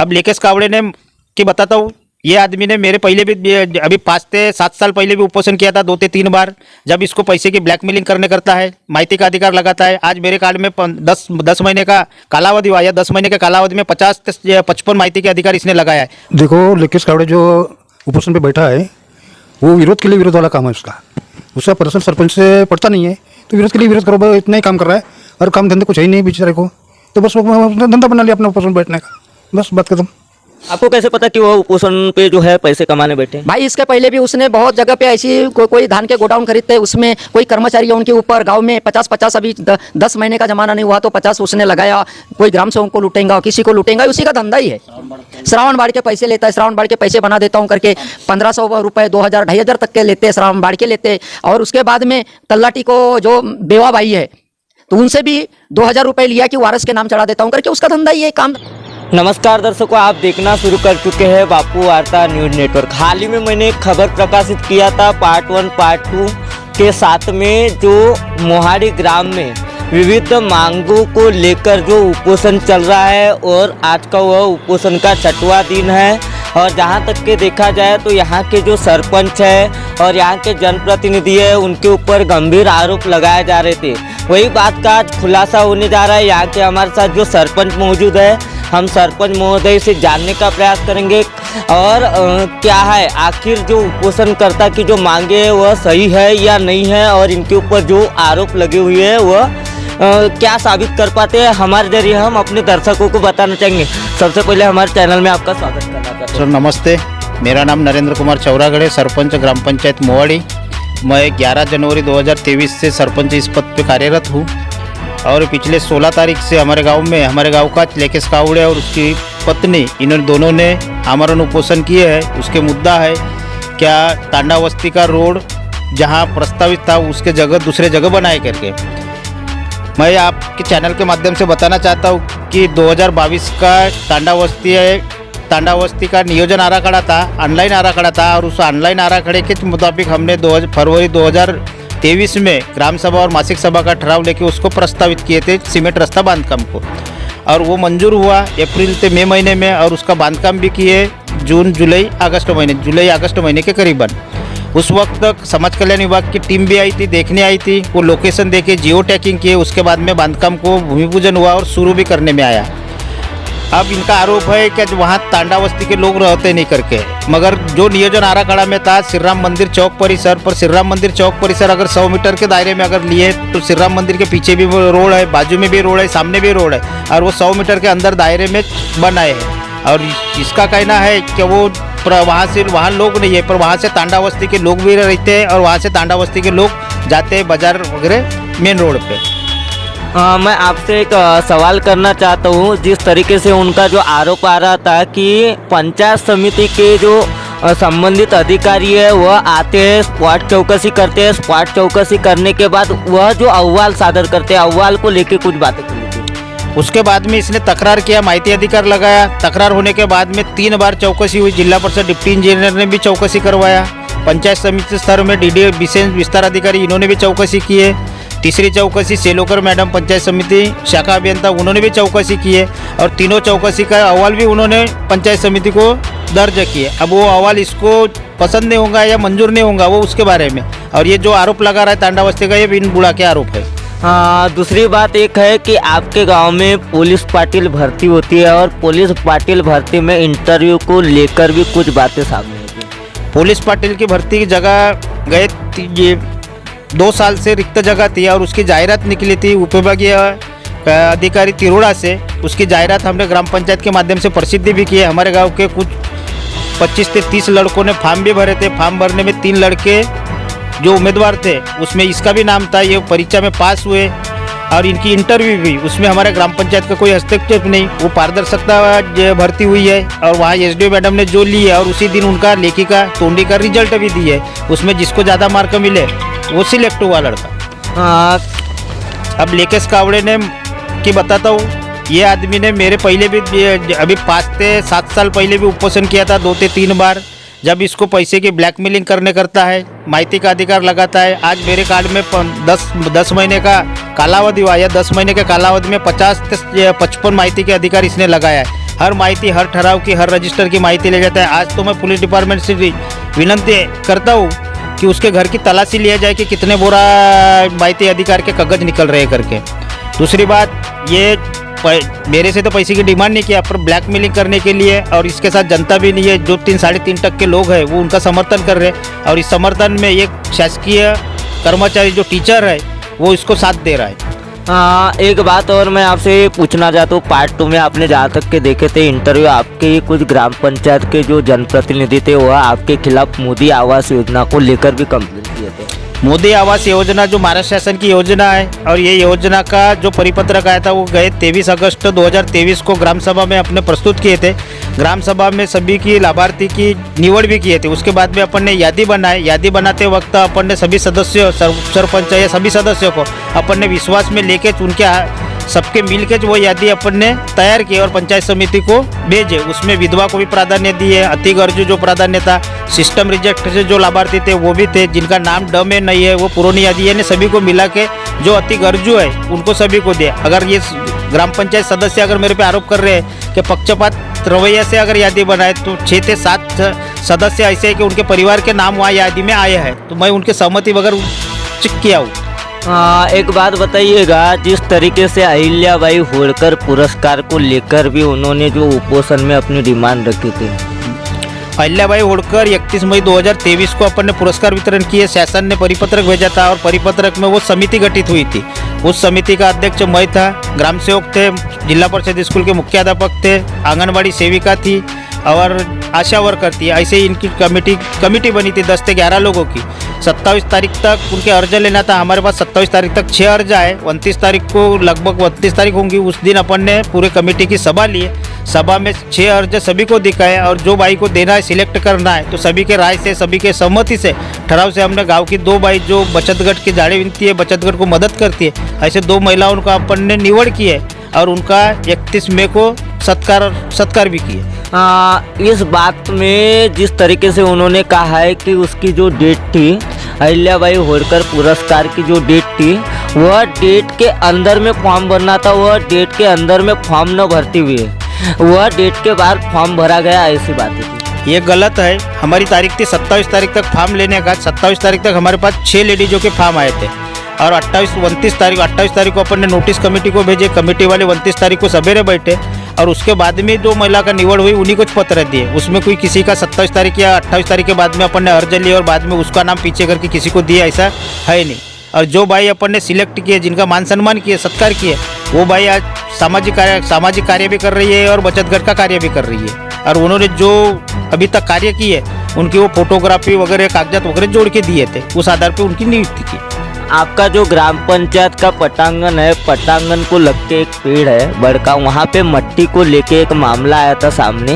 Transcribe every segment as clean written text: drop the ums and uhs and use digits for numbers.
अब लेकेश कावड़े ने कि बताता हूँ, ये आदमी ने मेरे पहले भी अभी 5 से 7 साल पहले भी उपोषण किया था 2 से 3 बार। जब इसको पैसे की ब्लैकमेलिंग करने करता है, माहिती का अधिकार लगाता है। आज मेरे कार्ड में 10 महीने का कालावधि हुआ है। 10 महीने के कालावधि में 50 से 55 माहिती के अधिकार इसने लगाया है। देखो, लेकेश कावड़े जो उपोषण पे बैठा है वो विरोध के लिए विरोध वाला काम है उसका। उसका पर्सन सरपंच से पड़ता नहीं है, तो विरोध के लिए विरोध करो। भाई इतना ही काम कर रहा है और काम धंधे कुछ है ही नहीं बेचारे को, तो बस वो धंधा बना लिया अपना उपोषण बैठने का, बस बात खत्म। आपको कैसे पता कि वो उपोषण पे जो है पैसे कमाने बैठे? भाई इसके पहले भी उसने बहुत जगह पे ऐसी कोई धान के गोडाउन खरीदते, उसमें कोई कर्मचारी है उनके ऊपर गांव में 50 अभी 10 महीने का जमाना नहीं हुआ तो 50 उसने लगाया। कोई ग्राम सेवक को लूटेगा, किसी को लूटेगा, उसी का धंधा ही है। श्रावण बाढ़ के पैसे लेता है, श्रावण बाढ़ के पैसे बना देता हूँ करके 1500 रुपये 2000 2500 तक के लेते हैं, श्रावण बाढ़ के लेते। और उसके बाद में तल्लाटी को जो बेवा भाई है तो उनसे भी 2000 रुपये लिया कि वारस के नाम चढ़ा देता हूँ करके उसका धंधा ही है काम। नमस्कार दर्शकों, आप देखना शुरू कर चुके हैं बापू वार्ता न्यूज नेटवर्क। हाल ही में मैंने एक खबर प्रकाशित किया था पार्ट 1 पार्ट 2 के साथ में, जो मोहाड़ी ग्राम में विविध मांगों को लेकर जो उपोषण चल रहा है और आज का वह उपोषण का 6वां दिन है। और जहां तक के देखा जाए तो यहाँ के जो सरपंच है और यहाँ के जनप्रतिनिधि है उनके ऊपर गंभीर आरोप लगाए जा रहे थे। वही बात का आज खुलासा होने जा रहा है। यहाँ के हमारे साथ जो सरपंच मौजूद है, हम सरपंच महोदय से जानने का प्रयास करेंगे और क्या है आखिर जो उपोषणकर्ता की जो मांगे है वह सही है या नहीं है, और इनके ऊपर जो आरोप लगे हुए हैं वह क्या साबित कर पाते हैं, हमारे जरिए हम अपने दर्शकों को बताना चाहेंगे। सबसे पहले हमारे चैनल में आपका स्वागत करना चाहते हैं। सर नमस्ते, मेरा नाम नरेंद्र कुमार चौरागढ़ है, सरपंच ग्राम पंचायत मोहाड़ी। मैं 11 जनवरी 2023 से सरपंच इस पद पे कार्यरत हूँ और पिछले 16 तारीख से हमारे गांव का लेकेश कावड़े और उसकी पत्नी, इन्होंने दोनों ने आमरण उपोषण किए हैं। उसके मुद्दा है क्या तांडावस्ती का रोड जहां प्रस्तावित था उसके जगह दूसरे जगह बनाए करके। मैं आपके चैनल के माध्यम से बताना चाहता हूं कि 2022 का तांडावस्ती का नियोजन आराखड़ा था, ऑनलाइन आराखड़ा था, और उस ऑनलाइन आराखड़े के मुताबिक हमने फरवरी 2023 में ग्राम सभा और मासिक सभा का ठहराव लेके उसको प्रस्तावित किए थे सीमेंट रास्ता बांधकाम को, और वो मंजूर हुआ अप्रैल से मई महीने में, और उसका बांधकाम भी किए जुलाई अगस्त महीने के करीबन। उस वक्त तक समाज कल्याण विभाग की टीम भी आई थी, देखने आई थी, वो लोकेशन देखे, जियो टैगिंग किए, उसके बाद में बांधकाम को भूमि पूजन हुआ और शुरू भी करने में आया। अब इनका आरोप है कि वहाँ तांडावस्ती के लोग रहते नहीं करके, मगर जो नियोजन आराखड़ा में था श्री राम मंदिर चौक परिसर पर, श्री राम मंदिर चौक परिसर अगर 100 मीटर के दायरे में अगर लिए तो श्री राम मंदिर के पीछे भी रोड है, बाजू में भी रोड है, सामने भी रोड है, और वो 100 मीटर के अंदर दायरे में बनाए हैं। और इसका कहना है कि वो वहाँ लोग नहीं है, पर वहाँ से तांडावस्ती के लोग भी रहते हैं और वहाँ से तांडावस्ती के लोग जाते हैं बाजार वगैरह मेन रोड पे। मैं आपसे एक सवाल करना चाहता हूँ। जिस तरीके से उनका जो आरोप आ रहा था कि पंचायत समिति के जो संबंधित अधिकारी है वह आते हैं, स्पॉट चौकसी करते हैं, स्पॉट चौकसी करने के बाद वह जो अहवाल सादर करते हैं, अहवाल को लेके कुछ बातें करनी थी। उसके बाद में इसने तकरार किया, माहिती अधिकार लगाया। तकरार होने के बाद में 3 बार चौकसी हुई, जिला परिषद डिप्टी इंजीनियर ने भी चौकसी करवाया, पंचायत समिति स्तर में डीडी विशेष विस्तार अधिकारी इन्होंने भी चौकसी की है। तीसरी चौकसी सेलोकर मैडम पंचायत समिति शाखा अभियंता उन्होंने भी चौकसी की है, और तीनों चौकसी का अहवाल भी उन्होंने पंचायत समिति को दर्ज किए। अब वो अहवाल इसको पसंद नहीं होगा या मंजूर नहीं होगा वो उसके बारे में, और ये जो आरोप लगा रहा है तांडावस्ती का, ये बिन बुढ़ा के आरोप है। दूसरी बात एक है कि आपके गांव में पुलिस पाटिल भर्ती होती है और पुलिस पाटिल भर्ती में इंटरव्यू को लेकर भी कुछ बातें सामने होती हैं। पुलिस पाटिल की भर्ती की जगह गए, ये 2 साल से रिक्त जगह थी और उसकी जाहिरात निकली थी उपविभागीय अधिकारी तिरोड़ा से। उसकी जाहिरात हमने ग्राम पंचायत के माध्यम से प्रसिद्धि भी की है। हमारे गाँव के कुछ 25 से 30 लड़कों ने फॉर्म भी भरे थे। फॉर्म भरने में 3 लड़के जो उम्मीदवार थे उसमें इसका भी नाम था, ये परीक्षा में पास हुए और इनकी इंटरव्यू भी, उसमें हमारे ग्राम पंचायत का कोई हस्तक्षेप नहीं, वो पारदर्शिता भर्ती हुई है। और वहाँ एसडीओ मैडम ने जो ली है और उसी दिन उनका लेखिका तोंडी का रिजल्ट भी दी है, उसमें जिसको ज़्यादा मार्क मिले वो सिलेक्ट हुआ लड़का। अब लेकेश कावड़े ने कि बताता हूँ, ये आदमी ने मेरे पहले भी अभी 5 से 7 साल पहले भी उपोषण किया था 2 से 3 बार। जब इसको पैसे की ब्लैकमेलिंग करने करता है, माहिती का अधिकार लगाता है। आज मेरे कार्ड में 10 महीने का कालावधि हुआ है, 10 महीने के कालावधि में 50 से 55 माहिती के अधिकार इसने लगाया है। हर माहिती, हर ठराव की, हर रजिस्टर की माहिती ले जाता है। आज तो मैं पुलिस डिपार्टमेंट से विनंती करता हूँ कि उसके घर की तलाशी लिया जाए कि कितने बोरा माहिती अधिकार के कागज निकल रहे हैं करके। दूसरी बात, ये मेरे से तो पैसे की डिमांड नहीं किया, पर ब्लैकमेलिंग करने के लिए, और इसके साथ जनता भी नहीं है, जो 3-3.5% के लोग हैं वो उनका समर्थन कर रहे हैं, और इस समर्थन में एक शासकीय कर्मचारी जो टीचर है वो इसको साथ दे रहा है। एक बात और मैं आपसे पूछना चाहता हूँ, पार्ट 2 में आपने जहाँ तक के देखे थे इंटरव्यू, आपके कुछ ग्राम पंचायत के जो जनप्रतिनिधि थे वह आपके खिलाफ मोदी आवास योजना को लेकर भी कंप्लेंट किए थे। मोदी आवास योजना जो महाराष्ट्र शासन की योजना है, और ये योजना का जो परिपत्रक आया था वो गए 23 अगस्त 2023 को ग्राम सभा में अपने प्रस्तुत किए थे। ग्राम सभा में सभी की लाभार्थी की निवड़ भी किए थे। उसके बाद में अपन ने यादी बनाए। यादी बनाते वक्त अपन ने सभी सदस्यों, सरपंच या सभी सदस्यों को अपन ने विश्वास में लेके उनके सबके मिल के वो यादी अपन ने तैयार की और पंचायत समिति को भेजे। उसमें विधवा को भी प्राधान्य दिए, अति गरजू जो प्राधान्य था, सिस्टम रिजेक्ट से जो लाभार्थी थे वो भी थे, जिनका नाम ड में नहीं है वो पुरानी यादी है, सभी को मिला के जो अति गरजू है उनको सभी को दिए। अगर ये ग्राम पंचायत सदस्य अगर मेरे पे आरोप कर रहे हैं कि पक्षपात रवैया से अगर यादी बनाए, तो 6 से 7 सदस्य ऐसे हैं कि उनके परिवार के नाम वहाँ यादी में आए हैं, तो मैं उनके सहमति बगैर चेक किया हूँ। एक बात बताइएगा, जिस तरीके से अहिल्याबाई होळकर पुरस्कार को लेकर भी उन्होंने जो उपोषण में अपनी डिमांड रखी थी, अहिल्याबाई होळकर 31 मई 2023 को अपन ने पुरस्कार वितरण किए। शासन ने परिपत्रक भेजा था और परिपत्रक में वो समिति गठित हुई थी। उस समिति का अध्यक्ष मैं था, ग्राम सेवक थे, जिला परिषद स्कूल के मुख्याध्यापक थे, आंगनबाड़ी सेविका थी और आशा वर्कर थी। ऐसे ही इनकी कमेटी बनी थी 10 से 11 लोगों की। 27 तारीख तक उनके अर्ज लेना था। हमारे पास 27 तारीख तक 6 अर्ज आए। 29 तारीख को लगभग 32 तारीख होंगी, उस दिन अपन ने पूरे कमेटी की सभा ली। सभा में 6 अर्ज सभी को दिखाए और जो बाई को देना है, सिलेक्ट करना है, तो सभी के राय से, सभी के सहमति से, ठराव से हमने गांव की 2 बाई जो बचत गट की जाड़े विनती है, बचत गट को मदद करती है, ऐसे 2 महिलाओं का अपन ने निवड़ की है और उनका 31 मई को सत्कार भी किए। इस बात में जिस तरीके से उन्होंने कहा है कि उसकी जो डेट थी, अहिल्याबाई होळकर पुरस्कार की जो डेट थी, वह डेट के अंदर में फॉर्म भरना था, वह डेट के अंदर में फॉर्म न भरती हुई, वह डेट के बाद फॉर्म भरा गया, ऐसी बात थी। ये गलत है। हमारी तारीख थी 27 तारीख तक फॉर्म लेने का। 27 तारीख तक हमारे पास 6 लेडीजों के फॉर्म आए थे और 28 तारीख को अपन ने नोटिस कमेटी को भेजे। कमेटी वाले 29 तारीख को सवेरे बैठे और उसके बाद में जो महिला का निवड़ हुई उन्हीं को पत्र दिए। उसमें कोई किसी का 27 तारीख या 28 तारीख के बाद में अपन ने अर्ज लिए और बाद में उसका नाम पीछे करके किसी को दिया, ऐसा है नहीं। और जो भाई अपन ने सिलेक्ट किए, जिनका मान सम्मान किए, सत्कार किए, वो भाई आज सामाजिक कार्य भी कर रही है और बचत गट का कार्य भी कर रही है। और उन्होंने जो अभी तक कार्य किए उनकी वो फोटोग्राफी वगैरह, कागजात वगैरह जोड़ के दिए थे, उस आधार पर उनकी नियुक्ति की। आपका जो ग्राम पंचायत का पटांगन है, पटांगन को लग के एक पेड़ है बड़का, वहाँ पे मट्टी को लेके एक मामला आया था सामने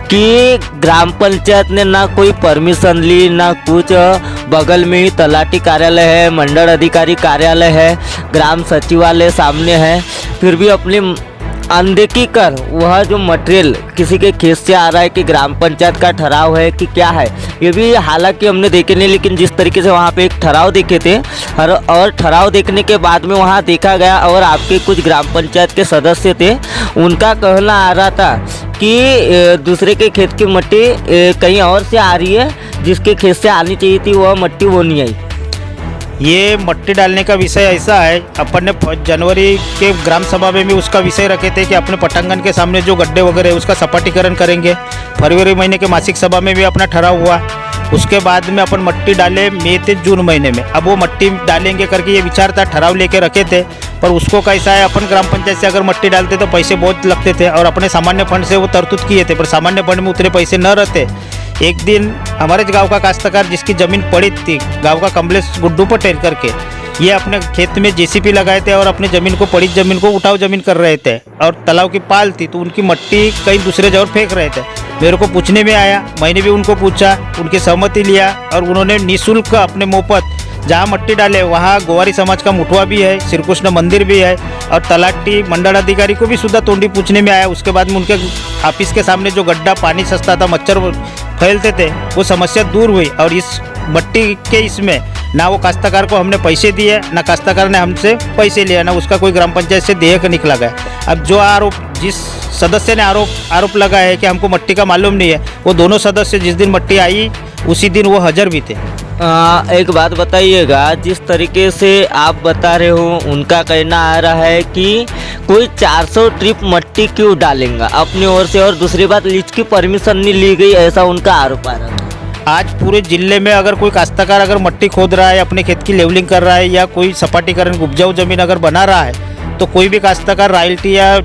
कि ग्राम पंचायत ने ना कोई परमिशन ली, ना कुछ। बगल में ही तलाटी कार्यालय है, मंडल अधिकारी कार्यालय है, ग्राम सचिवालय सामने है, फिर भी अपनी अनदेखी कर वह जो मटेरियल किसी के खेत से आ रहा है कि ग्राम पंचायत का ठराव है कि क्या है, ये भी हालांकि हमने देखे नहीं, लेकिन जिस तरीके से वहाँ पे एक ठराव देखे थे और ठराव देखने के बाद में वहाँ देखा गया और आपके कुछ ग्राम पंचायत के सदस्य थे, उनका कहना आ रहा था कि दूसरे के खेत की मिट्टी कहीं और से आ रही है, जिसके खेत से आनी चाहिए थी वह मिट्टी वो नहीं आई। ये मट्टी डालने का विषय ऐसा है, अपन ने जनवरी के ग्राम सभा में भी उसका विषय रखे थे कि अपने पटांगन के सामने जो गड्ढे वगैरह है उसका सपाटीकरण करेंगे। फरवरी महीने के मासिक सभा में भी अपना ठराव हुआ। उसके बाद में अपन मट्टी डाले मई से जून महीने में। अब वो मट्टी डालेंगे करके ये विचार था, ठराव लेके रखे थे, पर उसको कैसा है, अपन ग्राम पंचायत से अगर मट्टी डालते तो पैसे बहुत लगते थे और अपने सामान्य फंड से वो तरतूद किए थे, पर सामान्य फंड में उतने पैसे न रहते। एक दिन हमारे गांव का काश्तकार जिसकी ज़मीन पड़ी थी, गांव का कमलेश गुड्डू पटेल करके, ये अपने खेत में जेसीबी लगाए थे और अपने ज़मीन को, पड़ी ज़मीन को उठाव ज़मीन कर रहे थे और तालाब की पाल थी, तो उनकी मट्टी कहीं दूसरे जगह फेंक रहे थे। मेरे को पूछने में आया, मैंने भी उनको पूछा, उनकी सहमति लिया और उन्होंने निःशुल्क अपने मुफ्त जहाँ मट्टी डाले वहाँ गोवारी समाज का मुठवा भी है, श्री कृष्ण मंदिर भी है और तलाटी मंडल अधिकारी को भी सुधा तोंडी पूछने में आया। उसके बाद में उनके ऑफिस के सामने जो गड्ढा पानी सस्ता था, मच्छर फैलते थे, वो समस्या दूर हुई। और इस मट्टी के इसमें ना वो काश्तकार को हमने पैसे दिए, ना काश्तकार ने हमसे पैसे लिया, ना उसका कोई ग्राम पंचायत से देयक निकला गया। अब जो आरोप जिस सदस्य ने आरोप लगाया है कि हमको मट्टी का मालूम नहीं है, वो दोनों सदस्य जिस दिन मट्टी आई उसी दिन वो हाजिर भी थे। एक बात बताइएगा, जिस तरीके से आप बता रहे हो उनका कहना आ रहा है कि कोई 400 ट्रिप मट्टी क्यों डालेंगे अपनी ओर से, और दूसरी बात लीज की परमिशन नहीं ली गई, ऐसा उनका आरोप आ रहा है। आज पूरे जिले में अगर कोई काश्तकार अगर मट्टी खोद रहा है, अपने खेत की लेवलिंग कर रहा है या कोई सपाटीकरण उपजाऊ जमीन अगर बना रहा है, तो कोई भी काश्तकार रॉयल्टी या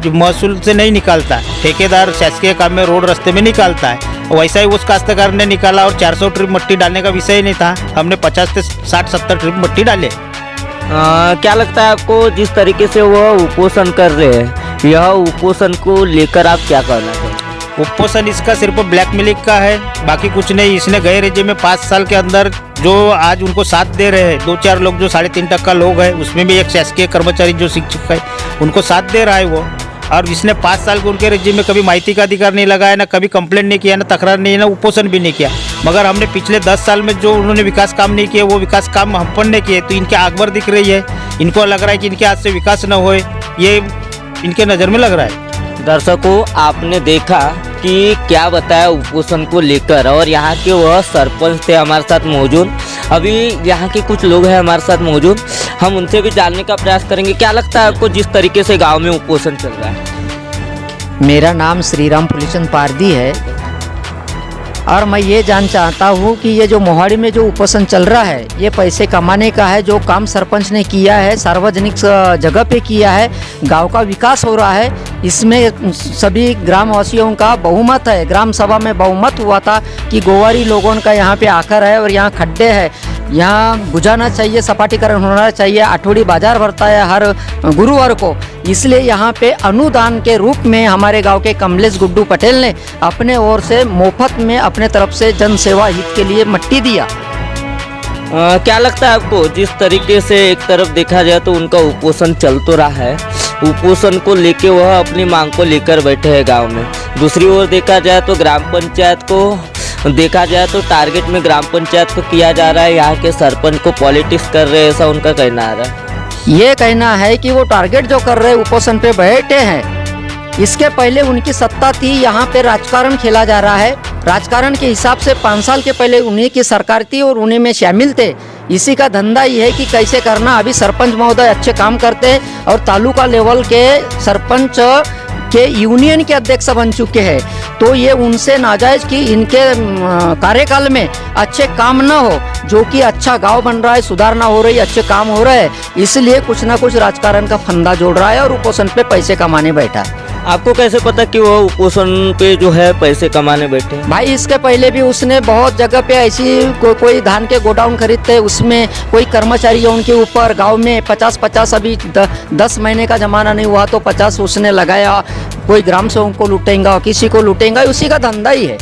महसूल से नहीं निकालता है। ठेकेदार शासकीय काम में रोड रास्ते में निकालता है। वैसा ही उस काश्तकार ने निकाला और 400 ट्रिप मट्टी डालने का विषय ही नहीं था। हमने 50 से 60-70 ट्रिप मट्टी डाले। क्या लगता है आपको, जिस तरीके से वह उपोषण कर रहे हैं, यह उपोषण को लेकर आप क्या कहना चाहते हैं? उपोषण इसका सिर्फ ब्लैकमेलिंग का है, बाकी कुछ नहीं। इसने गए रेजिम में 5 साल के अंदर जो आज उनको साथ दे रहे हैं, 2-4 लोग जो 3.5% लोग हैं, उसमें भी एक शासकीय कर्मचारी जो शिक्षक है उनको साथ दे रहा है वो। और इसने 5 साल के उनके रेजिम में कभी माहिती का अधिकार नहीं लगाया, ना कभी कंप्लेंट नहीं किया, ना तकरार नहीं, ना उपोषण भी नहीं किया। मगर हमने पिछले 10 साल में जो उन्होंने विकास काम नहीं किए, वो विकास काम हम पर ने किए, तो इनके आगबर दिख रही है। इनको लग रहा है कि इनके हाथ से विकास न होए, ये इनके नज़र में लग रहा है। दर्शकों, आपने देखा कि क्या बताया उपोषण को लेकर, और यहाँ के वह सरपंच थे हमारे साथ मौजूद। अभी यहाँ के कुछ लोग हैं हमारे साथ मौजूद, हम उनसे भी जानने का प्रयास करेंगे। क्या लगता है आपको, जिस तरीके से गांव में उपोषण चल रहा है? मेरा नाम श्रीराम फुलीचंद पारदी है और मैं ये जान चाहता हूँ कि ये जो मोहाड़ी में जो उपोषण चल रहा है, ये पैसे कमाने का है। जो काम सरपंच ने किया है, सार्वजनिक जगह पे किया है, गांव का विकास हो रहा है, इसमें सभी ग्रामवासियों का बहुमत है। ग्राम सभा में बहुमत हुआ था कि गोवारी लोगों का यहाँ पे आकर है और यहाँ खड्डे हैं, यहाँ बुझाना चाहिए, सपाटीकरण होना चाहिए। आठवड़ी बाजार भरता है हर गुरुवार को, इसलिए यहाँ पे अनुदान के रूप में हमारे गांव के कमलेश गुड्डू पटेल ने अपने ओर से मुफ्त में अपने तरफ से जन सेवा हित के लिए मट्टी दिया। क्या लगता है आपको, जिस तरीके से एक तरफ देखा जाए तो उनका उपोषण चल तो रहा है, उपोषण को लेके वह अपनी मांग को लेकर बैठे हैं गांव में, दूसरी ओर देखा जाए तो ग्राम पंचायत को देखा जाए तो टारगेट में ग्राम पंचायत को किया जा रहा है, यहाँ के सरपंच को पॉलिटिक्स कर रहे हैं, ऐसा उनका कहना आ रहा है। ये कहना है कि वो टारगेट जो कर रहे उपोषण पे बैठे हैं, इसके पहले उनकी सत्ता थी, यहाँ पे राजकारण खेला जा रहा है। राजकारण के हिसाब से 5 साल के पहले उन्हीं की सरकार थी और उन्हीं में शामिल थे। इसी का धंधा ये है कि कैसे करना। अभी सरपंच महोदय अच्छे काम करते हैं और तालुका लेवल के सरपंच के यूनियन के अध्यक्ष बन चुके हैं, तो ये उनसे नाजायज़ कि इनके कार्यकाल में अच्छे काम न हो, जो कि अच्छा गांव बन रहा है, सुधारना हो रही है, अच्छे काम हो रहे हैं, इसलिए कुछ ना कुछ राजकारण का फंदा जोड़ रहा है और उपोषण पे पैसे कमाने बैठा है। आपको कैसे पता कि वो उपोषण पे जो है पैसे कमाने बैठे हैं? भाई, इसके पहले भी उसने बहुत जगह पे ऐसी कोई धान के गोडाउन खरीदते, उसमें कोई कर्मचारी है उनके ऊपर, गांव में 50-50 अभी 10 महीने का जमाना नहीं हुआ तो 50 उसने लगाया। कोई ग्राम सेवक को लूटेगा, किसी को लूटेगा, उसी का धंधा ही है।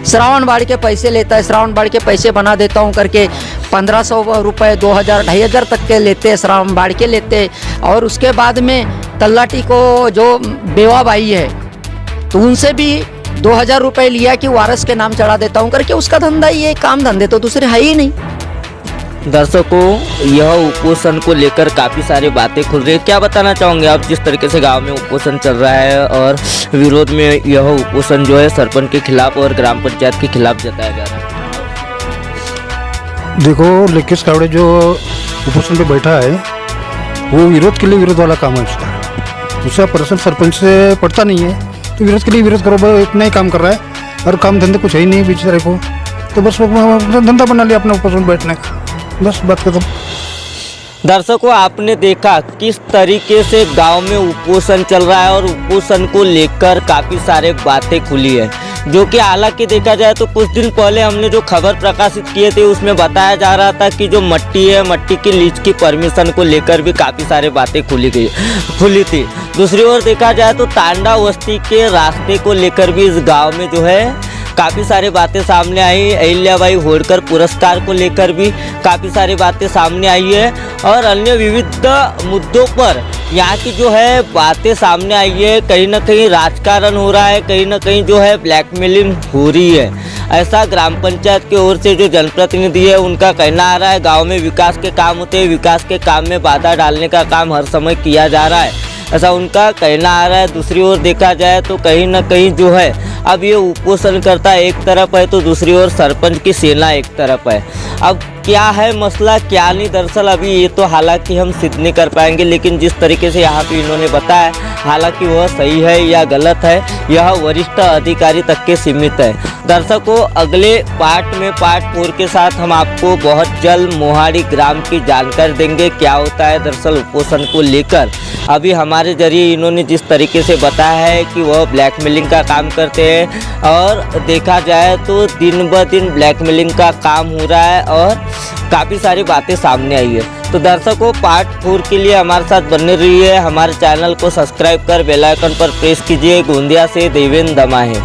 श्रावण बाढ़ के पैसे लेता है, श्रावण बाढ़ के पैसे बना देता हूँ करके 1500 रुपये, 2000, 2500 तक के लेते हैं, श्रावण बाढ़ के लेते। और उसके बाद में तल्लाटी को जो बेवा भाई है, तो उनसे भी 2000 रुपये लिया कि वारस के नाम चढ़ा देता हूँ करके, उसका धंधा ही है। काम धंधे तो दूसरे है ही नहीं। दर्शकों, यह उपोषण को लेकर काफ़ी सारी बातें खुल रही है। क्या बताना चाहोगे आप, जिस तरीके से गांव में उपोषण चल रहा है और विरोध में यह उपोषण जो है सरपंच के खिलाफ और ग्राम पंचायत के खिलाफ जताया जा रहा है? देखो, लेकेश कावड़े जो उपोषण पे बैठा है, वो विरोध के लिए विरोध वाला काम है उसका। दूसरा पर्सन सरपंच से पड़ता नहीं है, तो विरोध के लिए विरोध करो, बस इतना ही काम कर रहा है और काम धंधे कुछ है ही नहीं बेचारे को, तो बस वो धंधा बना लिया अपना उपोषण बैठने का, बस बात खत्म। दर्शकों, आपने देखा किस तरीके से गांव में उपोषण चल रहा है और उपोषण को लेकर काफ़ी सारे बातें खुली है, जो कि हालांकि देखा जाए तो कुछ दिन पहले हमने जो खबर प्रकाशित किए थे उसमें बताया जा रहा था कि जो मट्टी है, मट्टी की लीज की परमिशन को लेकर भी काफ़ी सारी बातें खुली थी। दूसरी ओर देखा जाए तो तांडा बस्ती के रास्ते को लेकर भी इस गाँव में जो है काफ़ी सारी बातें सामने आई। अहिल्याबाई होलकर पुरस्कार को लेकर भी काफ़ी सारी बातें सामने आई है और अन्य विविध मुद्दों पर यहाँ की जो है बातें सामने आई है। कहीं ना कहीं राजकारण हो रहा है, कहीं ना कहीं जो है ब्लैकमेलिंग हो रही है, ऐसा ग्राम पंचायत की ओर से जो जनप्रतिनिधि है उनका कहना आ रहा है। गाँव में विकास के काम होते हैं, विकास के काम में बाधा डालने का काम हर समय किया जा रहा है। ऐसा उनका कहना आ रहा है। दूसरी ओर देखा जाए तो कहीं ना कहीं जो है अब ये उपोषण करता एक तरफ है तो दूसरी ओर सरपंच की सेना एक तरफ है। अब क्या है मसला क्या नहीं, दरअसल अभी ये तो हालांकि हम सिद्ध नहीं कर पाएंगे, लेकिन जिस तरीके से यहाँ पे इन्होंने बताया हालांकि वह सही है या गलत है यह वरिष्ठ अधिकारी तक के सीमित है। दर्शकों अगले पार्ट में पार्ट 4 के साथ हम आपको बहुत जल्द मोहाड़ी ग्राम की जानकारी देंगे क्या होता है दरअसल उपोषण को लेकर। अभी हमारे जरिए इन्होंने जिस तरीके से बताया है कि वह ब्लैकमेलिंग का काम करते हैं और देखा जाए तो दिन ब दिन ब्लैकमेलिंग का काम हो रहा है और काफ़ी सारी बातें सामने आई है। तो दर्शकों पार्ट 4 के लिए हमारे साथ बने रहिए, हमारे चैनल को सब्सक्राइब कर बेल आइकन पर प्रेस कीजिए। गोंदिया से देवेंद्र दमाहे।